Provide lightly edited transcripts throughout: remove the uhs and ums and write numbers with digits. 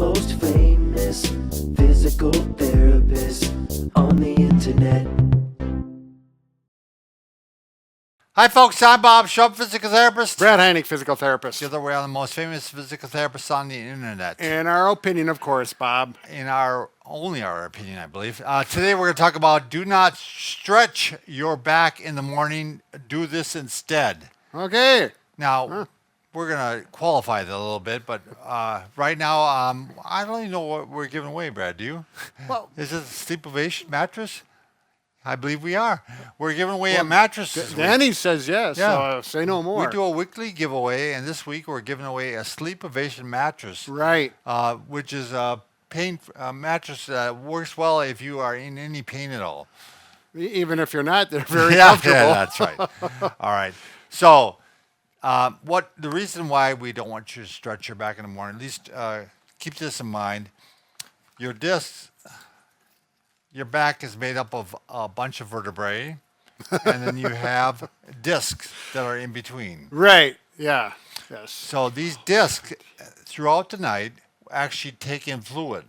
most famous physical therapist on the internet. Hi, folks. I'm Bob Shub, physical therapist. Brad Heineck, physical therapist. Together, we're the most famous physical therapists on the internet. In our opinion, of course, Bob. In only our opinion, I believe. Today, we're going to talk about do not stretch your back in the morning. Do this instead. Okay. Now, we're going to qualify that a little bit, but right now, I don't even know what we're giving away, Brad. Do you? Well, Is it a Sleepovation mattress? I believe we are. We're giving away a mattress this week. Danny says yes, Yeah. so say no more. We do a weekly giveaway, and this week we're giving away a Sleepovation mattress, Right. which is a mattress that works well if you are in any pain at all. Even if you're not, they're very Yeah, comfortable. that's right. All right. So, the reason why we don't want you to stretch your back in the morning, at least keep this in mind. Your discs, your back is made up of a bunch of vertebrae, and then you have discs that are in between. Right. Yeah. Yes. So these discs, throughout the night, actually take in fluid.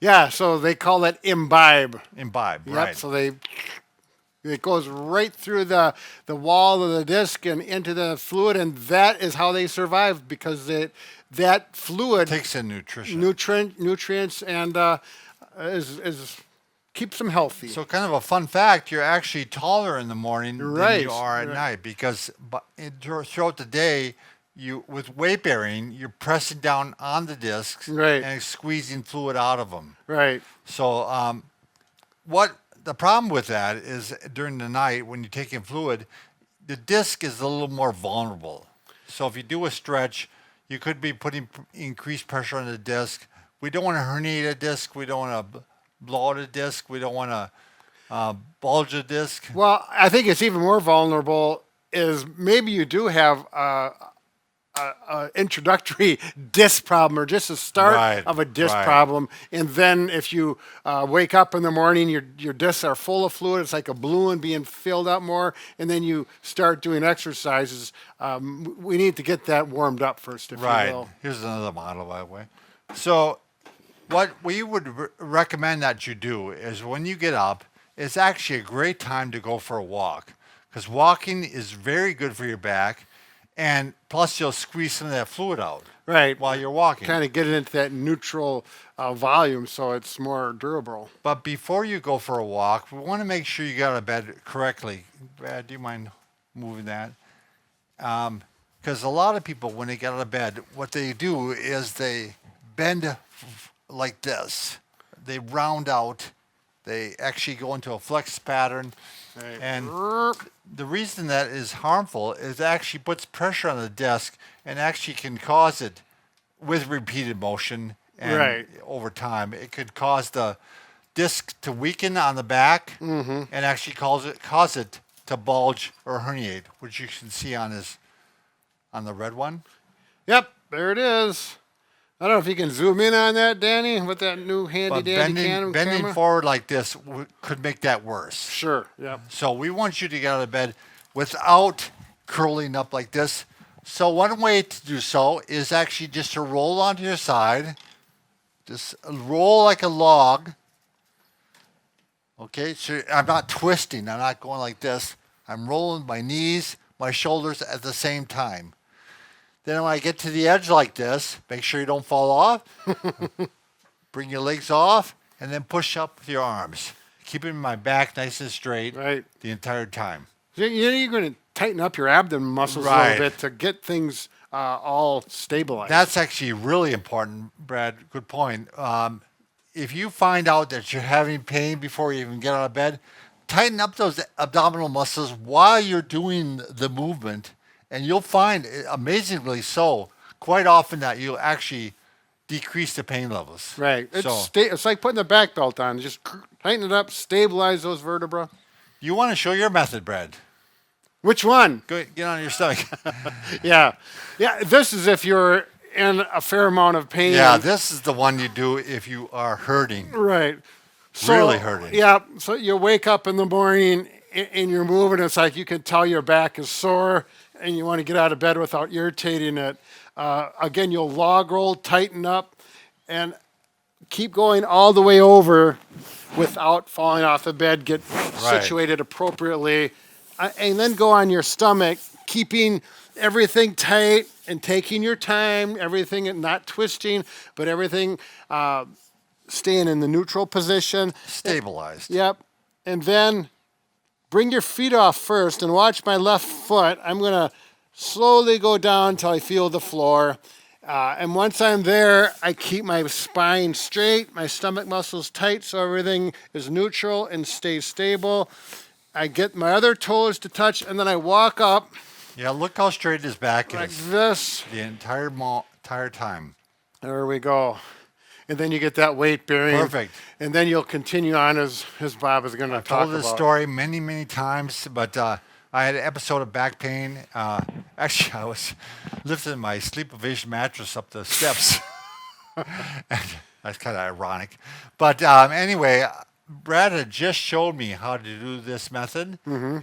Yeah. So they call that imbibe. Imbibe, Yep. right. So it goes right through the wall of the disc and into the fluid, and that is how they survive because that fluid Takes in nutrition. nutrients and is keeps them healthy. So kind of a fun fact, you're actually taller in the morning than Right, you are at right. night because throughout the day, with weight bearing, you're pressing down on the discs Right. and squeezing fluid out of them. Right. So what the problem with that is during the night when you're taking fluid, the disc is a little more vulnerable. So if you do a stretch, you could be putting increased pressure on the disc. We don't want to herniate a disc. We don't want to blow out a disc. We don't want to bulge a disc. Well, I think it's even more vulnerable is maybe you do have a introductory disc problem or just a start Right, of a disc right. problem, and then if you wake up in the morning, your discs are full of fluid. It's like a balloon being filled up more, and then you start doing exercises. We need to get that warmed up first, if you Right. will. Here's another model, by the way. So what we would recommend that you do is when you get up, it's actually a great time to go for a walk because walking is very good for your back, and plus you'll squeeze some of that fluid out Right. while you're walking. Kind of get it into that neutral volume so it's more durable. But before you go for a walk, we want to make sure you got out of bed correctly. Brad, do you mind moving that? Because a lot of people, when they get out of bed, what they do is they bend like this. They round out. They actually go into a flex pattern. Right. And the reason that is harmful is it actually puts pressure on the disc and actually can cause it with repeated motion and Right. over time. It could cause the disc to weaken on the back and actually cause it to bulge or herniate, which you can see on the red one. Yep, there it is. I don't know if you can zoom in on that, Danny, with that new handy But dandy bending camera. forward like this could make that worse. Sure. Yep. So we want you to get out of bed without curling up like this. So one way to do so is actually just to roll onto your side. Just roll like a log. Okay, so I'm not twisting. I'm not going like this. I'm rolling my knees, my shoulders at the same time. Then when I get to the edge like this, make sure you don't fall off. Bring your legs off and then push up with your arms. Keeping my back nice and straight Right. the entire time. You're going to tighten up your abdomen muscles a Right. little bit to get things all stabilized. That's actually really important, Brad. Good point. If you find out that you're having pain before you even get out of bed, tighten up those abdominal muscles while you're doing the movement, and you'll find, amazingly so, quite often that you'll actually decrease the pain levels. right. So It's like putting the back belt on. Just tighten it up, stabilize those vertebrae. you want to show your method, Brad. Which one? Go get on your stomach. Yeah. Yeah, this is if you're in a fair amount of pain. Yeah, this is the one you do if you are hurting. Right. Really hurting. Yeah. So you wake up in the morning and you're moving. It's like you can tell your back is sore and you want to get out of bed without irritating it. Again, you'll log roll, tighten up, and keep going all the way over without falling off the bed. Get situated appropriately, and then go on your stomach, keeping everything tight and taking your time. Everything not twisting, but everything staying in the neutral position. Stabilized. Yep. And then bring your feet off first and watch my left foot. I'm going to slowly go down until I feel the floor. And once I'm there, I keep my spine straight, my stomach muscles tight so everything is neutral and stays stable. I get my other toes to touch, and then I walk up Yeah, look how straight his back like is this. the entire time. There we go. And then you get that weight bearing. Perfect. And then you'll continue on as Bob is going to talk about. I've told this story many, many times, but I had an episode of back pain. Actually, I was lifting my Sleepovation mattress up the steps. That's kind of ironic. But anyway, Brad had just showed me how to do this method,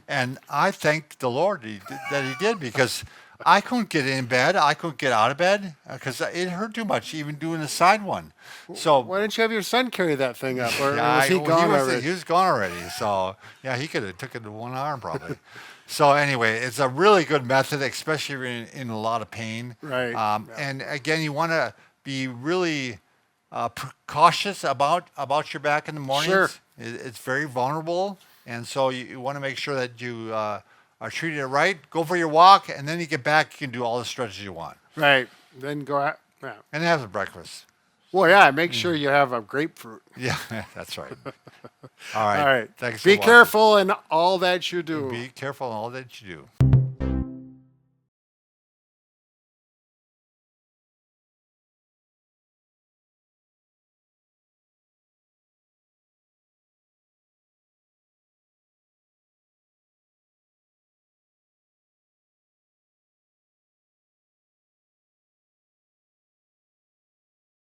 and I thank the Lord that he did, because I couldn't get in bed. I couldn't get out of bed because it hurt too much, even doing the side one. So why didn't you have your son carry that thing up? Or yeah, was he gone already? He was gone already. So yeah, he could have took it to one arm probably. So anyway, it's a really good method, especially if you're in a lot of pain. Right. And again, you want to be really cautious about your back in the mornings. Sure. It's very vulnerable, and so you want to make sure that you are treating it right. Go for your walk, and then you get back. You can do all the stretches you want. Right. Then go out. Yeah. And have the breakfast. Well, yeah. Make sure you have a grapefruit. Yeah, that's right. All right. All right. Thanks. Be for watching. careful in all that you do. Be careful in all that you do.